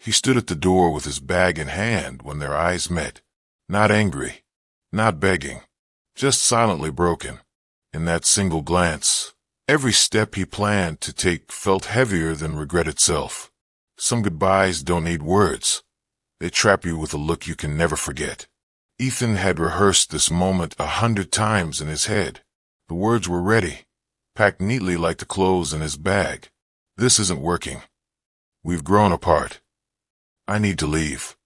He stood at the door with his bag in hand when their eyes met. Not angry, not begging, just silently broken. In that single glance, every step he planned to take felt heavier than regret itself. Some goodbyes don't need words. They trap you with a look you can never forget. Ethan had rehearsed this moment 100 times in his head. The words were ready, packed neatly like the clothes in his bag. This isn't working. We've grown apart. I need to leave.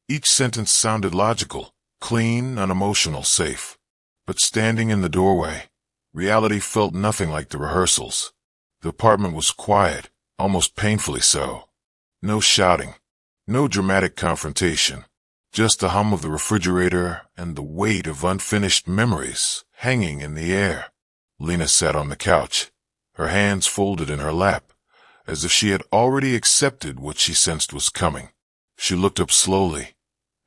Each sentence sounded logical, clean, unemotional, safe. But standing in the doorway, reality felt nothing like the rehearsals. The apartment was quiet, almost painfully so. No shouting, no dramatic confrontation, just the hum of the refrigerator and the weight of unfinished memories hanging in the air. Lena sat on the couch, her hands folded in her lap, as if she had already accepted what she sensed was coming. She looked up slowly,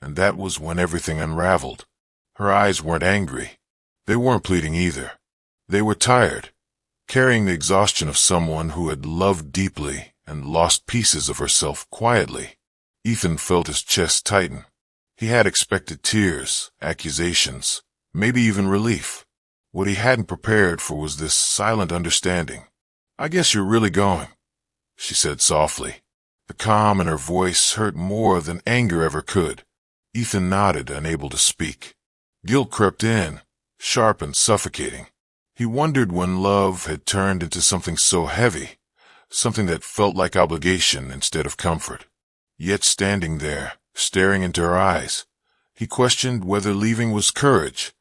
and that was when everything unraveled. Her eyes weren't angry. They weren't pleading either. They were tired, carrying the exhaustion of someone who had loved deeply and lost pieces of herself quietly. Ethan felt his chest tighten. He had expected tears, accusations, maybe even relief. What he hadn't prepared for was this silent understanding. "I guess you're really going," she said softly. The calm in her voice hurt more than anger ever could. Ethan nodded, unable to speak. Guilt crept in, sharp and suffocating. He wondered when love had turned into something so heavy, something that felt like obligation instead of comfort. Yet standing there, staring into her eyes, he questioned whether leaving was courage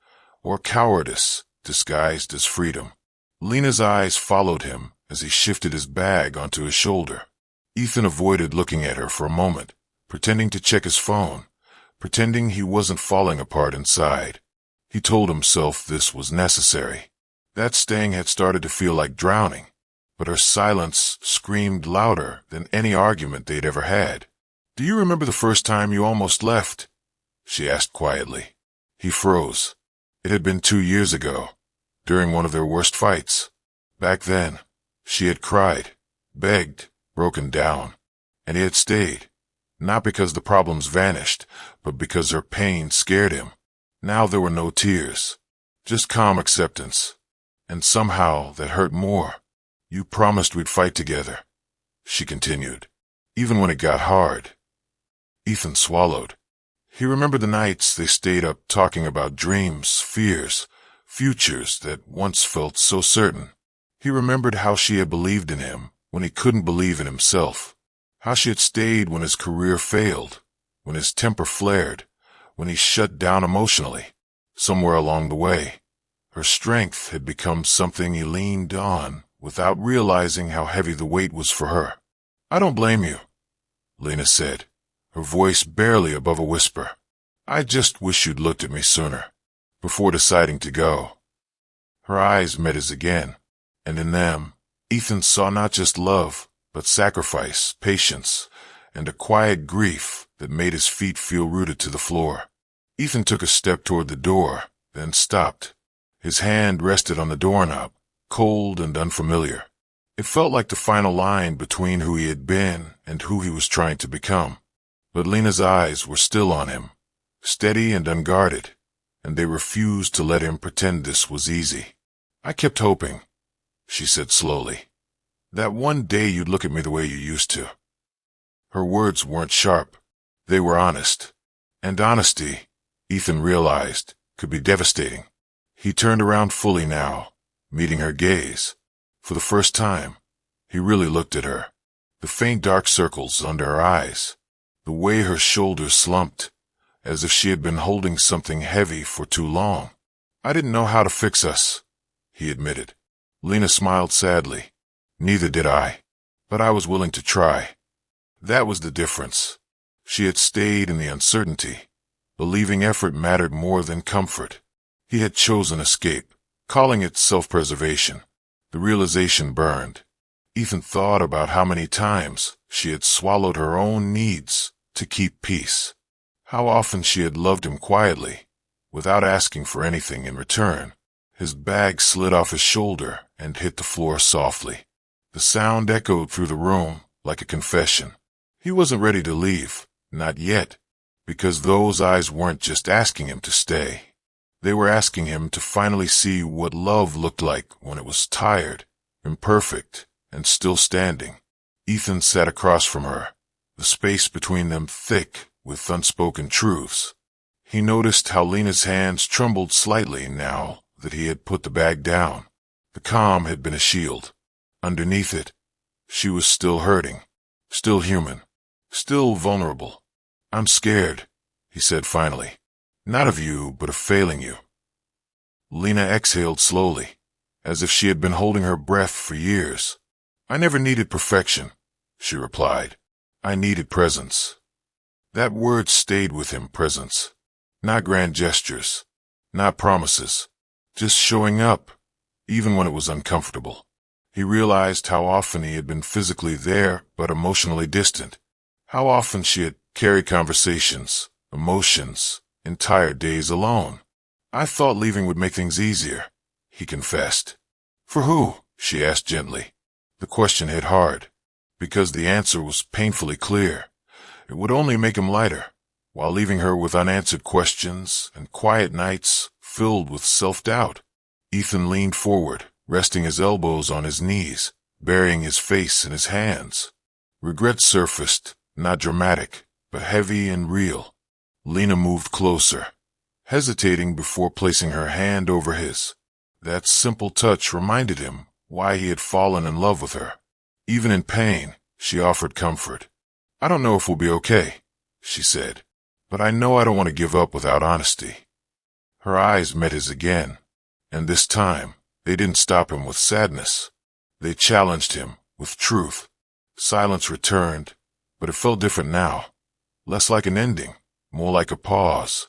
or cowardice disguised as freedom. Lena's eyes followed him as he shifted his bag onto his shoulder. Ethan avoided looking at her for a moment, pretending to check his phone, pretending he wasn't falling apart inside. He told himself this was necessary. That staying had started to feel like drowning, but her silence screamed louder than any argument they'd ever had. "Do you remember the first time you almost left?" she asked quietly. He froze. It had been 2 years ago, during one of their worst fights. Back then, she had cried, begged, broken down, and he had stayed, not because the problems vanished, but because her pain scared him. Now there were no tears, just calm acceptance, and somehow that hurt more. "You promised we'd fight together," she continued, "even when it got hard." Ethan swallowed. He remembered the nights they stayed up talking about dreams, fears, futures that once felt so certain. He remembered how she had believed in him when he couldn't believe in himself, how she had stayed when his career failed, when his temper flared, when he shut down emotionally. Somewhere along the way, her strength had become something he leaned on without realizing how heavy the weight was for her. "I don't blame you," Lena said, her voice barely above a whisper. "I just wish you'd looked at me sooner, before deciding to go." Her eyes met his again, and in them, Ethan saw not just love, but sacrifice, patience, and a quiet grief that made his feet feel rooted to the floor. Ethan took a step toward the door, then stopped. His hand rested on the doorknob, cold and unfamiliar. It felt like the final line between who he had been and who he was trying to become. But Lena's eyes were still on him, steady and unguarded, and they refused to let him pretend this was easy. "I kept hoping," she said slowly, "that one day you'd look at me the way you used to." Her words weren't sharp. They were honest. And honesty, Ethan realized, could be devastating. He turned around fully now, meeting her gaze. For the first time, he really looked at her. The faint dark circles under her eyes, the way her shoulders slumped, as if she had been holding something heavy for too long. "I didn't know how to fix us," he admitted. Lena smiled sadly. "Neither did I, but I was willing to try." That was the difference. She had stayed in the uncertainty, believing effort mattered more than comfort. He had chosen escape, calling it self-preservation. The realization burned. Ethan thought about how many times she had swallowed her own needs to keep peace. How often she had loved him quietly, without asking for anything in return. His bag slid off his shoulder and hit the floor softly. The sound echoed through the room like a confession. He wasn't ready to leave, not yet, because those eyes weren't just asking him to stay. They were asking him to finally see what love looked like when it was tired, imperfect, and still standing. Ethan sat across from her, the space between them thick with unspoken truths. He noticed how Lena's hands trembled slightly now that he had put the bag down. The calm had been a shield. Underneath it, she was still hurting, still human, still vulnerable. "I'm scared," he said finally. "Not of you, but of failing you." Lena exhaled slowly, as if she had been holding her breath for years. "I never needed perfection," she replied. "I needed presence." That word stayed with him, presence. Not grand gestures, not promises, just showing up, even when it was uncomfortable. He realized how often he had been physically there, but emotionally distant. How often she had carried conversations, emotions, entire days alone. "I thought leaving would make things easier," he confessed. "For who?" she asked gently. The question hit hard, because the answer was painfully clear. It would only make him lighter, while leaving her with unanswered questions and quiet nights filled with self-doubt. Ethan leaned forward, resting his elbows on his knees, burying his face in his hands. Regret surfaced, not dramatic, but heavy and real. Lena moved closer, hesitating before placing her hand over his. That simple touch reminded him why he had fallen in love with her. Even in pain, she offered comfort. "I don't know if we'll be okay," she said, "but I know I don't want to give up without honesty." Her eyes met his again, and this time they didn't stop him with sadness. They challenged him with truth. Silence returned, but it felt different now. Less like an ending, more like a pause.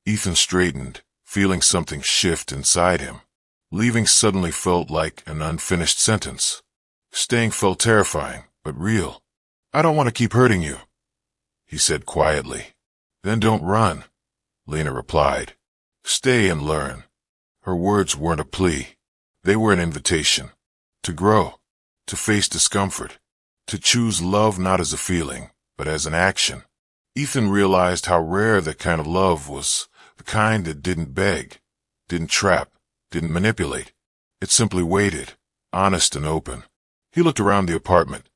Ethan straightened, feeling something shift inside him. Leaving suddenly felt like an unfinished sentence. Staying felt terrifying, but real. "I don't want to keep hurting you," he said quietly. "Then don't run," Lena replied. "Stay and learn." Her words weren't a plea. They were an invitation. To grow, to face discomfort, to choose love not as a feeling, but as an action. Ethan realized how rare that kind of love was, the kind that didn't beg, didn't trap, didn't manipulate. It simply waited, honest and open. He looked around the apartment.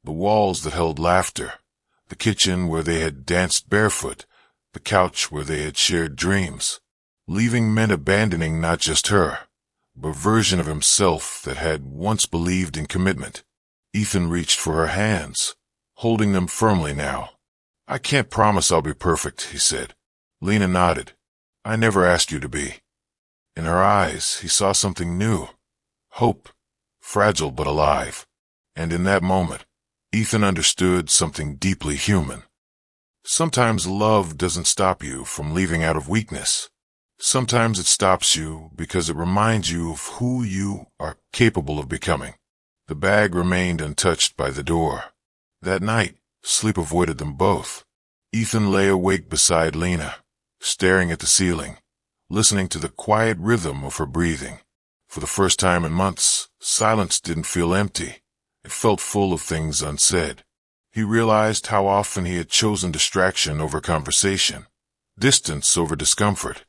The walls that held laughter, the kitchen where they had danced barefoot, the couch where they had shared dreams. Leaving meant abandoning not just her, but a version of himself that had once believed in commitment. Ethan reached for her hands, holding them firmly now. "I can't promise I'll be perfect," he said. Lena nodded. "I never asked you to be." In her eyes, he saw something new. Hope, fragile but alive. And in that moment, Ethan understood something deeply human. Sometimes love doesn't stop you from leaving out of weakness. Sometimes it stops you because it reminds you of who you are capable of becoming. The bag remained untouched by the door. That night, sleep avoided them both. Ethan lay awake beside Lena, staring at the ceiling, listening to the quiet rhythm of her breathing. For the first time in months, silence didn't feel empty. It felt full of things unsaid. He realized how often he had chosen distraction over conversation, distance over discomfort.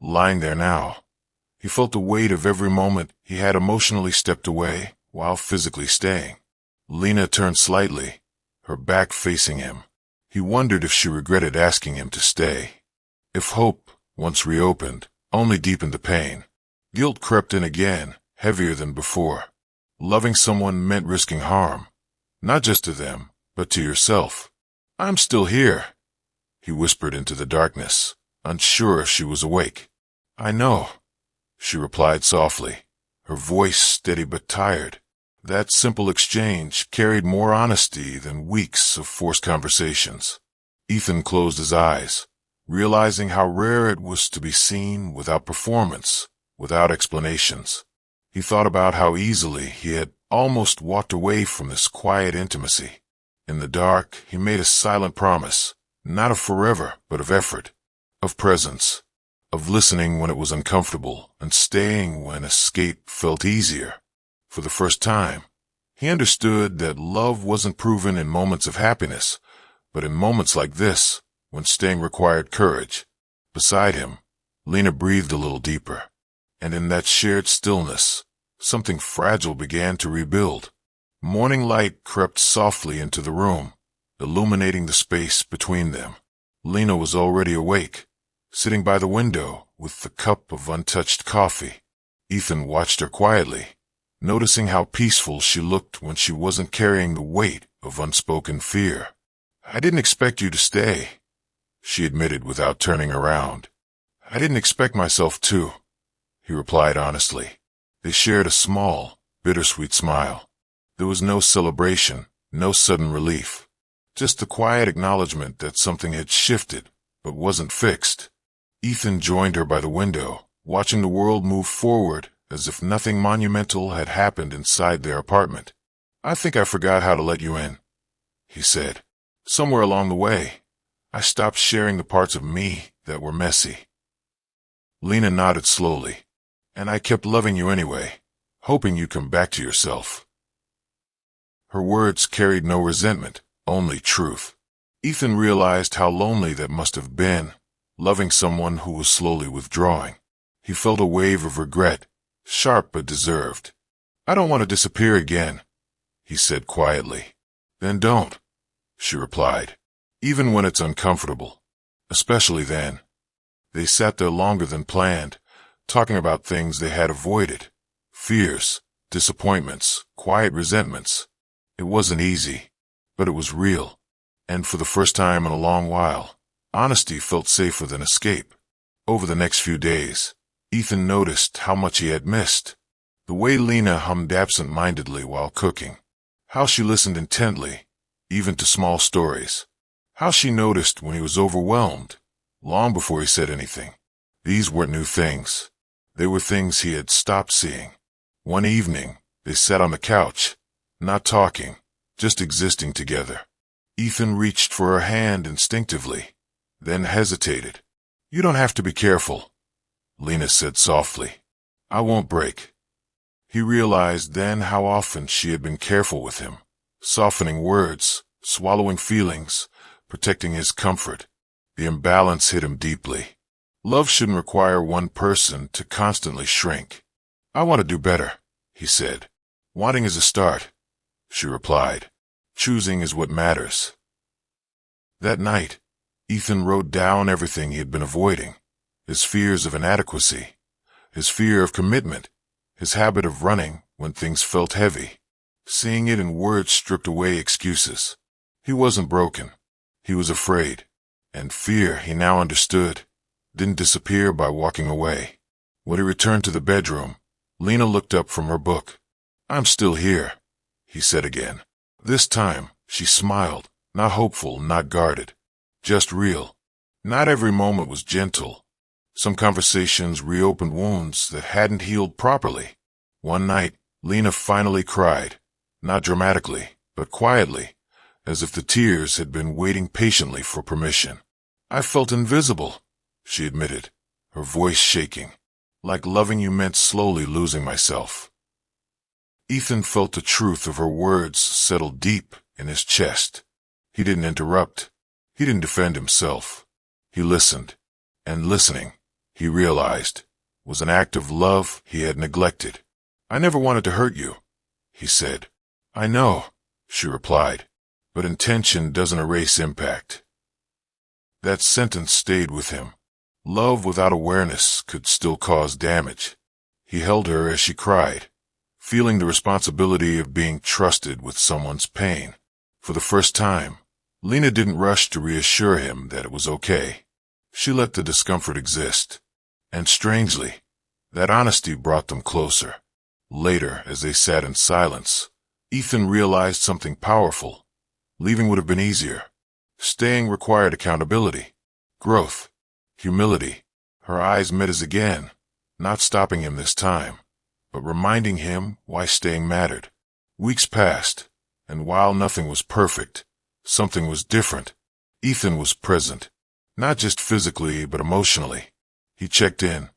Lying there now, he felt the weight of every moment he had emotionally stepped away while physically staying. Lena turned slightly, her back facing him. He wondered if she regretted asking him to stay. If hope, once reopened, only deepened the pain. Guilt crept in again, heavier than before. Loving someone meant risking harm, not just to them, but to yourself. "I'm still here," he whispered into the darkness, unsure if she was awake. "I know," she replied softly, her voice steady but tired. That simple exchange carried more honesty than weeks of forced conversations. Ethan closed his eyes, realizing how rare it was to be seen without performance, without explanations. He thought about how easily he had almost walked away from this quiet intimacy. In the dark, he made a silent promise, not of forever, but of effort, of presence, of listening when it was uncomfortable and staying when escape felt easier. For the first time, he understood that love wasn't proven in moments of happiness, But in moments like this, when staying required courage, beside him, Lena breathed a little deeper. And in that shared stillness, something fragile began to rebuild. Morning light crept softly into the room, illuminating the space between them. Lena was already awake, sitting by the window with the cup of untouched coffee. Ethan watched her quietly, noticing how peaceful she looked when she wasn't carrying the weight of unspoken fear. "I didn't expect you to stay," she admitted without turning around. "I didn't expect myself to," he replied honestly. They shared a small, bittersweet smile. There was no celebration, no sudden relief, just the quiet acknowledgement that something had shifted but wasn't fixed. Ethan joined her by the window, watching the world move forward as if nothing monumental had happened inside their apartment. "I think I forgot how to let you in," he said. "Somewhere along the way, I stopped sharing the parts of me that were messy." Lena nodded slowly. "And I kept loving you anyway, hoping you'd come back to yourself." Her words carried no resentment, only truth. Ethan realized how lonely that must have been, loving someone who was slowly withdrawing. He felt a wave of regret, sharp but deserved. "I don't want to disappear again," he said quietly. "Then don't," she replied, "even when it's uncomfortable. Especially then." They sat there longer than planned, talking about things they had avoided. Fears, disappointments, quiet resentments. It wasn't easy, but it was real. And for the first time in a long while, honesty felt safer than escape. Over the next few days, Ethan noticed how much he had missed. The way Lena hummed absent-mindedly while cooking. How she listened intently, even to small stories. How she noticed when he was overwhelmed, long before he said anything. These weren't new things. They were things he had stopped seeing. One evening, they sat on the couch, not talking, just existing together. Ethan reached for her hand instinctively, then hesitated. "You don't have to be careful," Lena said softly. "I won't break." He realized then how often she had been careful with him, softening words, swallowing feelings, protecting his comfort. The imbalance hit him deeply. Love shouldn't require one person to constantly shrink. "I want to do better," he said. "Wanting is a start," she replied. "Choosing is what matters." That night, Ethan wrote down everything he had been avoiding. His fears of inadequacy, his fear of commitment, his habit of running when things felt heavy. Seeing it in words stripped away excuses. He wasn't broken. He was afraid. And fear, he now understood, didn't disappear by walking away. When he returned to the bedroom, Lena looked up from her book. "I'm still here," he said again. This time, she smiled, not hopeful, not guarded, just real. Not every moment was gentle. Some conversations reopened wounds that hadn't healed properly. One night, Lena finally cried, not dramatically, but quietly, as if the tears had been waiting patiently for permission. "I felt invisible," she admitted, her voice shaking. "Like loving you meant slowly losing myself." Ethan felt the truth of her words settle deep in his chest. He didn't interrupt. He didn't defend himself. He listened. And listening, he realized, was an act of love he had neglected. "I never wanted to hurt you," he said. "I know," she replied, "but intention doesn't erase impact." That sentence stayed with him. Love without awareness could still cause damage. He held her as she cried, feeling the responsibility of being trusted with someone's pain. For the first time, Lena didn't rush to reassure him that it was okay. She let the discomfort exist. And strangely, that honesty brought them closer. Later, as they sat in silence, Ethan realized something powerful. Leaving would have been easier. Staying required accountability, growth, humility. Her eyes met his again, not stopping him this time, but reminding him why staying mattered. Weeks passed, and while nothing was perfect, something was different. Ethan was present, not just physically but emotionally. He checked in.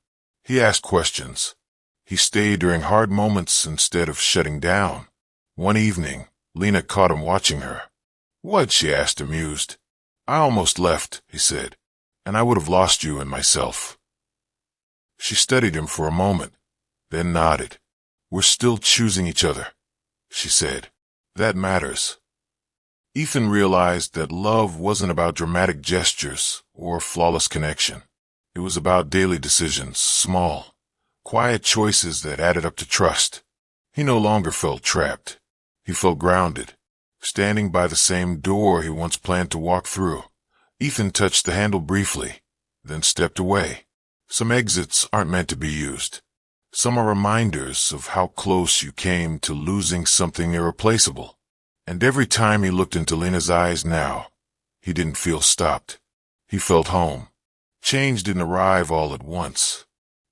He asked questions. He stayed during hard moments instead of shutting down. One evening, Lena caught him watching her. "What?" she asked, amused. I almost left, he said, and I would have lost you and myself. She studied him for a moment, then nodded. We're still choosing each other, she said. That matters. Ethan realized that love wasn't about dramatic gestures or flawless connection. It was about daily decisions, small, quiet choices that added up to trust. He no longer felt trapped. He felt grounded, standing by the same door he once planned to walk through. Ethan touched the handle briefly, then stepped away. Some exits aren't meant to be used. Some are reminders of how close you came to losing something irreplaceable. And every time he looked into Lena's eyes now, he didn't feel stopped. He felt home. Change didn't arrive all at once.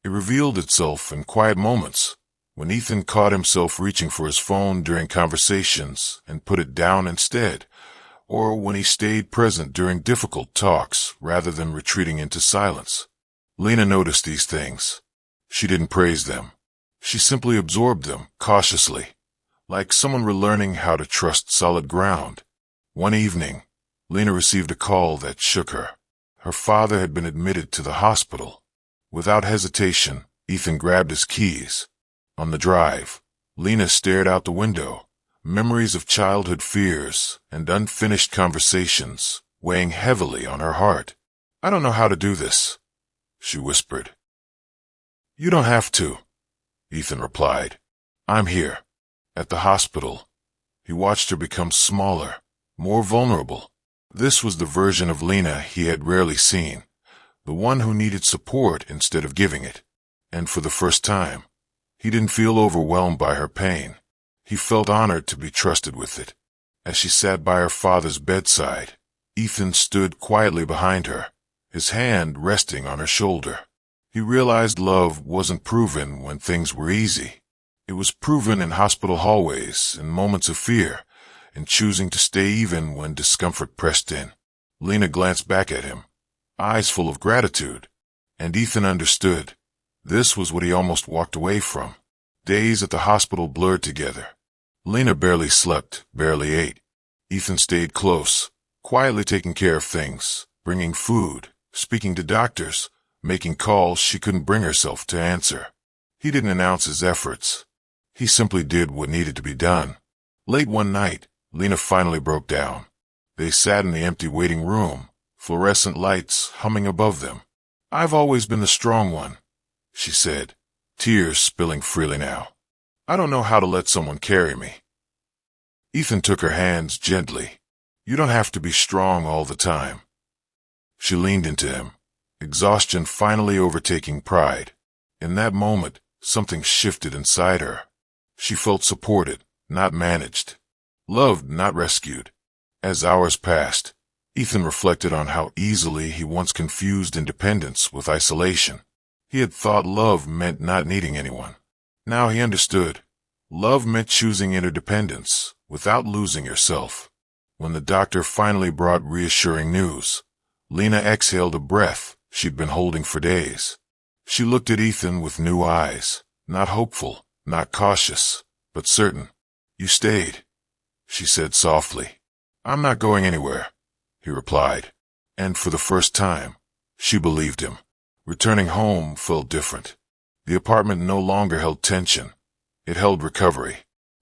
It revealed itself in quiet moments, when Ethan caught himself reaching for his phone during conversations and put it down instead, or when he stayed present during difficult talks rather than retreating into silence. Lena noticed these things. She didn't praise them. She simply absorbed them cautiously, like someone relearning how to trust solid ground. One evening, Lena received a call that shook her. Her father had been admitted to the hospital. Without hesitation, Ethan grabbed his keys. On the drive, Lena stared out the window, memories of childhood fears and unfinished conversations weighing heavily on her heart. I don't know how to do this, she whispered. You don't have to, Ethan replied. I'm here. At the hospital. He watched her become smaller, more vulnerable. This was the version of Lena he had rarely seen, the one who needed support instead of giving it. And for the first time, he didn't feel overwhelmed by her pain. He felt honored to be trusted with it. As she sat by her father's bedside, Ethan stood quietly behind her, his hand resting on her shoulder. He realized love wasn't proven when things were easy. It was proven in hospital hallways, in moments of fear, in choosing to stay even when discomfort pressed in. Lena glanced back at him, eyes full of gratitude, and Ethan understood. This was what he almost walked away from. Days at the hospital blurred together. Lena barely slept, barely ate. Ethan stayed close, quietly taking care of things, bringing food, speaking to doctors, making calls she couldn't bring herself to answer. He didn't announce his efforts. He simply did what needed to be done. Late one night, Lena finally broke down. They sat in the empty waiting room, fluorescent lights humming above them. I've always been the strong one, she said, tears spilling freely now. I don't know how to let someone carry me. Ethan took her hands gently. You don't have to be strong all the time. She leaned into him, exhaustion finally overtaking pride. In that moment, something shifted inside her. She felt supported, not managed. Loved, not rescued. As hours passed, Ethan reflected on how easily he once confused independence with isolation. He had thought love meant not needing anyone. Now he understood. Love meant choosing interdependence without losing yourself. When the doctor finally brought reassuring news, Lena exhaled a breath she'd been holding for days. She looked at Ethan with new eyes, not hopeful, not cautious, but certain. You stayed, she said softly. I'm not going anywhere, he replied. And for the first time, she believed him. Returning home felt different. The apartment no longer held tension. It held recovery.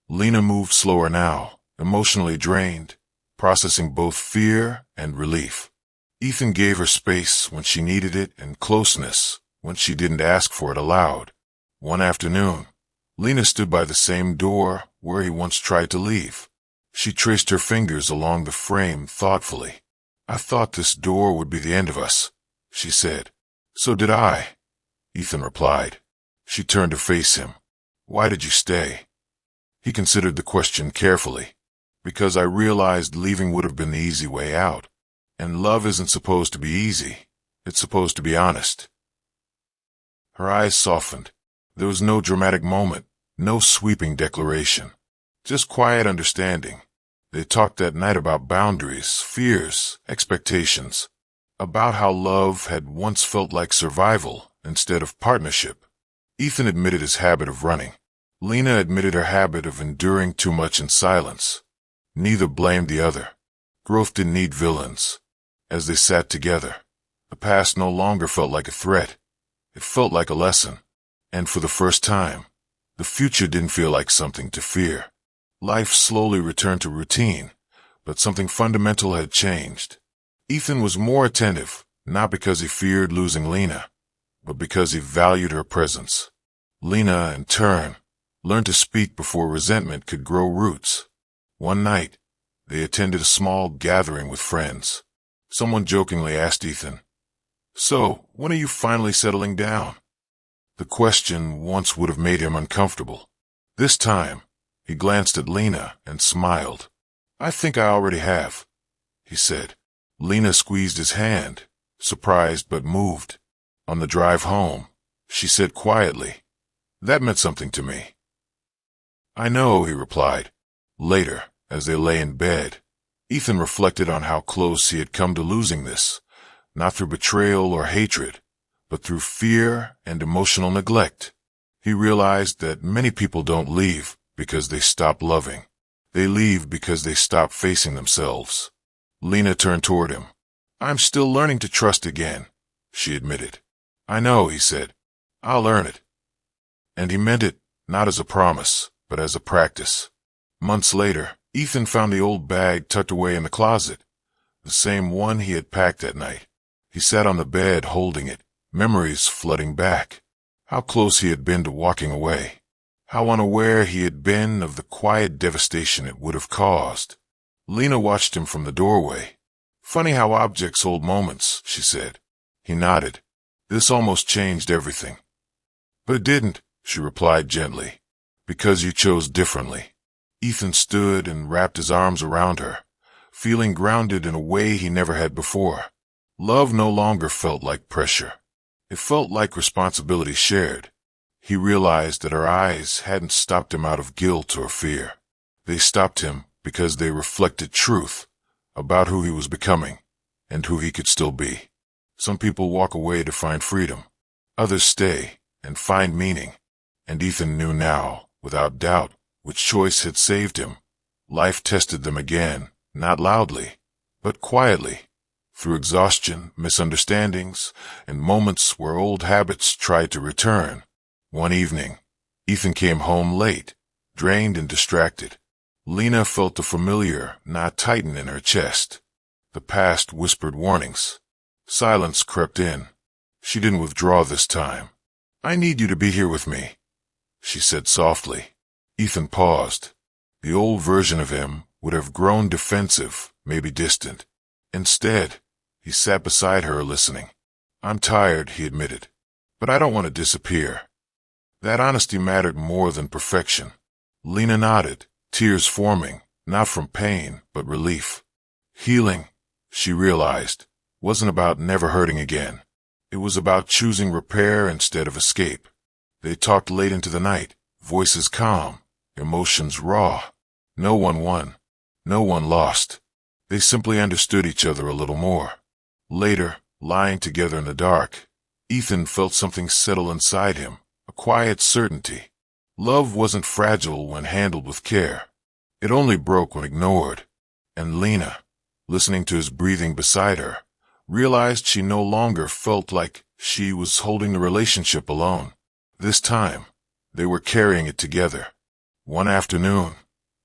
Lena moved slower now, emotionally drained, processing both fear and relief. Ethan gave her space when she needed it and closeness when she didn't ask for it aloud. One afternoon, Lena stood by the same door where he once tried to leave. She traced her fingers along the frame thoughtfully. I thought this door would be the end of us, she said. So did I, Ethan replied. She turned to face him. Why did you stay? He considered the question carefully. Because I realized leaving would have been the easy way out. And love isn't supposed to be easy. It's supposed to be honest. Her eyes softened. There was no dramatic moment, no sweeping declaration. Just quiet understanding. They talked that night about boundaries, fears, expectations. About how love had once felt like survival instead of partnership. Ethan admitted his habit of running. Lena admitted her habit of enduring too much in silence. Neither blamed the other. Growth didn't need villains. As they sat together, the past no longer felt like a threat. It felt like a lesson. And for the first time, the future didn't feel like something to fear. Life slowly returned to routine, but something fundamental had changed. Ethan was more attentive, not because he feared losing Lena, but because he valued her presence. Lena, in turn, learned to speak before resentment could grow roots. One night, they attended a small gathering with friends. Someone jokingly asked Ethan, "So, when are you finally settling down?" The question once would have made him uncomfortable. This time, he glanced at Lena and smiled. "I think I already have," he said. Lena squeezed his hand, surprised but moved. On the drive home, she said quietly, "That meant something to me." "I know," he replied. Later, as they lay in bed, Ethan reflected on how close he had come to losing this, not through betrayal or hatred, but through fear and emotional neglect. He realized that many people don't leave because they stop loving. They leave because they stop facing themselves. Lena turned toward him. "I'm still learning to trust again," she admitted. "I know," he said. "I'll learn it." And he meant it, not as a promise, but as a practice. Months later, Ethan found the old bag tucked away in the closet, the same one he had packed that night. He sat on the bed holding it, memories flooding back. How close he had been to walking away. How unaware he had been of the quiet devastation it would have caused. Lena watched him from the doorway. "Funny how objects hold moments," she said. He nodded. "This almost changed everything." "But it didn't," she replied gently, "because you chose differently." Ethan stood and wrapped his arms around her, feeling grounded in a way he never had before. Love no longer felt like pressure. It felt like responsibility shared. He realized that her eyes hadn't stopped him out of guilt or fear. They stopped him because they reflected truth about who he was becoming and who he could still be. Some people walk away to find freedom. Others stay and find meaning. And Ethan knew now, without doubt, which choice had saved him. Life tested them again, not loudly, but quietly, through exhaustion, misunderstandings, and moments where old habits tried to return. One evening, Ethan came home late, drained and distracted. Lena felt a familiar knot tighten in her chest. The past whispered warnings. Silence crept in. She didn't withdraw this time. "I need you to be here with me," she said softly. Ethan paused. The old version of him would have grown defensive, maybe distant. Instead, he sat beside her listening. "I'm tired," he admitted, "but I don't want to disappear." That honesty mattered more than perfection. Lena nodded, tears forming, not from pain, but relief. Healing, she realized, wasn't about never hurting again. It was about choosing repair instead of escape. They talked late into the night, voices calm, emotions raw. No one won. No one lost. They simply understood each other a little more. Later, lying together in the dark, Ethan felt something settle inside him, a quiet certainty. Love wasn't fragile when handled with care. It only broke when ignored. And Lena, listening to his breathing beside her, realized she no longer felt like she was holding the relationship alone. This time, they were carrying it together. One afternoon,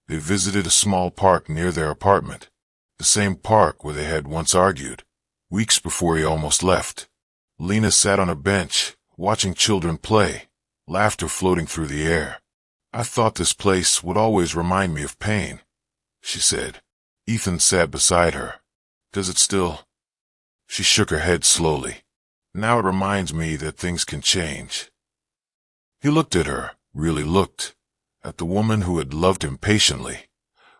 they visited a small park near their apartment, the same park where they had once argued, weeks before he almost left. Lena sat on a bench, watching children play, laughter floating through the air. "I thought this place would always remind me of pain," she said. Ethan sat beside her. "Does it still?" She shook her head slowly. "Now it reminds me that things can change." He looked at her, really looked, at the woman who had loved him patiently,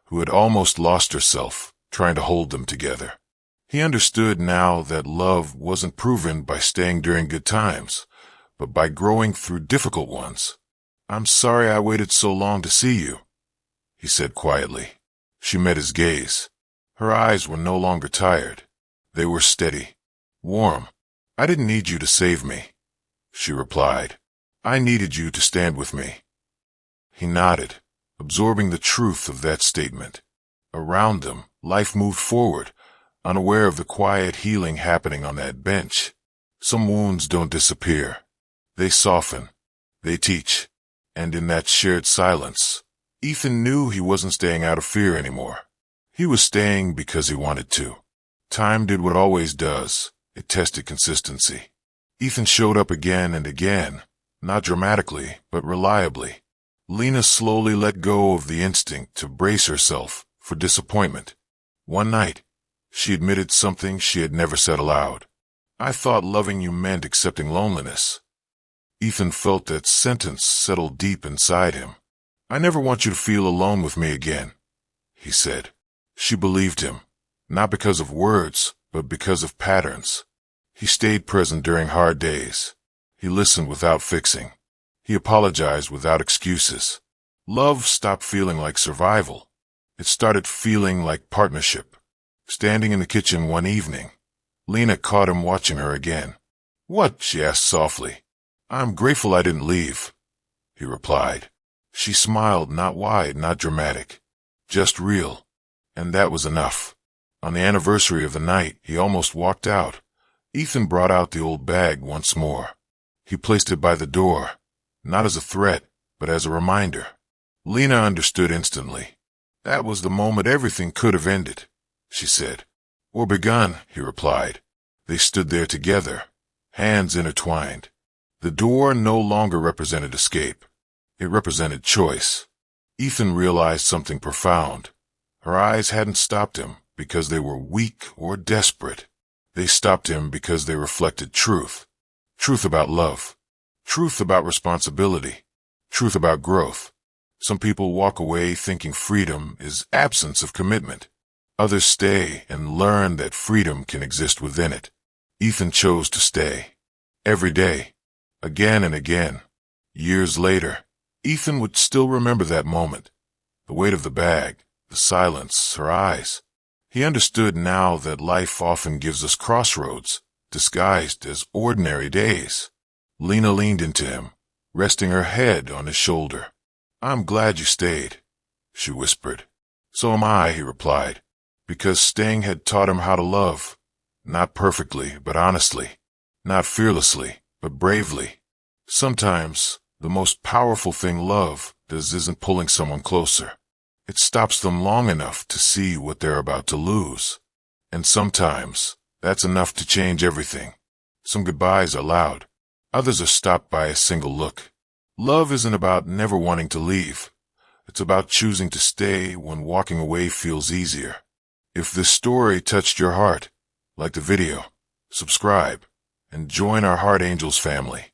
who had almost lost herself, trying to hold them together. He understood now that love wasn't proven by staying during good times, but by growing through difficult ones. "I'm sorry I waited so long to see you," he said quietly. She met his gaze. Her eyes were no longer tired. They were steady, warm. "I didn't need you to save me," she replied. "I needed you to stand with me." He nodded, absorbing the truth of that statement. Around them, life moved forward, unaware of the quiet healing happening on that bench. Some wounds don't disappear. They soften. They teach. And in that shared silence, Ethan knew he wasn't staying out of fear anymore. He was staying because he wanted to. Time did what it always does. It tested consistency. Ethan showed up again and again, not dramatically, but reliably. Lena slowly let go of the instinct to brace herself for disappointment. One night, she admitted something she had never said aloud. "I thought loving you meant accepting loneliness." Ethan felt that sentence settle deep inside him. "I never want you to feel alone with me again," he said. She believed him, not because of words, but because of patterns. He stayed present during hard days. He listened without fixing. He apologized without excuses. Love stopped feeling like survival. It started feeling like partnership. Standing in the kitchen one evening, Lena caught him watching her again. "What?" she asked softly. "I'm grateful I didn't leave," he replied. She smiled, not wide, not dramatic, just real. And that was enough. On the anniversary of the night, he almost walked out. Ethan brought out the old bag once more. He placed it by the door, not as a threat, but as a reminder. Lena understood instantly. "That was the moment everything could have ended," she said. "Or begun," he replied. They stood there together, hands intertwined. The door no longer represented escape. It represented choice. Ethan realized something profound. Her eyes hadn't stopped him because they were weak or desperate. They stopped him because they reflected truth. Truth about love. Truth about responsibility. Truth about growth. Some people walk away thinking freedom is absence of commitment. Others stay and learn that freedom can exist within it. Ethan chose to stay. Every day. Again and again. Years later, Ethan would still remember that moment. The weight of the bag, the silence, her eyes. He understood now that life often gives us crossroads, disguised as ordinary days. Lena leaned into him, resting her head on his shoulder. "I'm glad you stayed," she whispered. "So am I," he replied, because staying had taught him how to love. Not perfectly, but honestly. Not fearlessly, but bravely. Sometimes, the most powerful thing love does isn't pulling someone closer. It stops them long enough to see what they're about to lose. And sometimes, that's enough to change everything. Some goodbyes are loud. Others are stopped by a single look. Love isn't about never wanting to leave. It's about choosing to stay when walking away feels easier. If this story touched your heart, like the video, subscribe, and join our Heart Angels family.